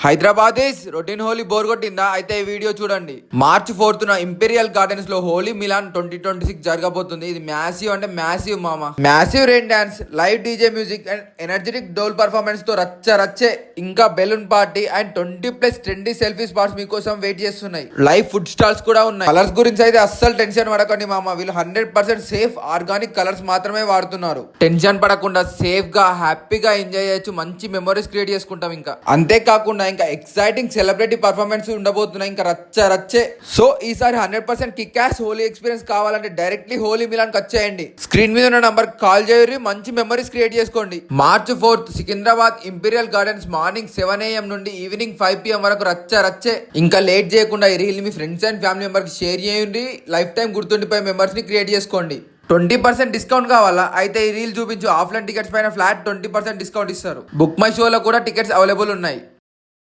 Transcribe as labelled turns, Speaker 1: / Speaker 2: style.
Speaker 1: Hyderabad routine Holi bore కొట్టిందా? అయితే ఈ వీడియో చూడండి. మార్చ్ 4th ఇంపీరియల్ గార్డెన్స్ లో హోలీ మిలాన్ 2026 జరగబోతుంది. ఇది మ్యాసివ్ అంటే మ్యాసివ్ మామ. Massive rain dance, live DJ music and energetic dhol performance తో రచ్చే ఇంకా balloon party and 20+ trendy selfie spots మీకోసం వెయిట్ చేస్తున్నాయి. లైవ్ ఫుడ్ స్టాల్స్ కూడా ఉన్నాయి. కలర్స్ గురించి అయితే అస్సలు టెన్షన్ పడకండి మామ. వీళ్ళు 100% సేఫ్ ఆర్గానిక్ కలర్స్ మాత్రమే వాడుతున్నారు. టెన్షన్ పడకుండా సేఫ్ గా హ్యాపీగా ఎంజాయ్ చేయొచ్చు. మంచి మెమరీస్ క్రియేట్ చేసుకుంటాం. ఇంకా అంతేకాకుండా ఇంకా ఎక్సైటింగ్ సెలబ్రిటీ పర్ఫార్మెన్స్ ఉండబోతున్నాయి. ఇంకా రచ్చే. సో ఈసారి 100% కిక్-యాస్ హోలీ ఎక్స్పీరియన్స్ కావాలంటే డైరెక్ట్లీ హోలీ మిలాన్ వచ్చేయండి. స్క్రీన్ మీద ఉన్న నంబర్ కాల్ చేయరు. మంచి మెమరీస్ క్రియేట్ చేసుకోండి. March 4th Secunderabad imperial gardens morning 7 AM నుండి ఈవినింగ్ 5 PM వరకు రచ్చే. ఇంకా లేట్ చేయకుండా ఈ reel me friends and family member కి షేర్ చేయండి. లైఫ్ టైం గుర్తుండిపోయే మెమరీస్ ని క్రియేట్ చేసుకోండి. 20% డిస్కౌంట్ కావాలా? అయితే ఈ రీల్ చూపించు. ఆఫ్లైన్ టికెట్స్ పైన ఫ్లాట్ 20% డిస్కౌంట్ ఇస్తారు. బుక్ మై షోలో కూడా టికెట్స్ అవైలబుల్ ఉన్నాయి.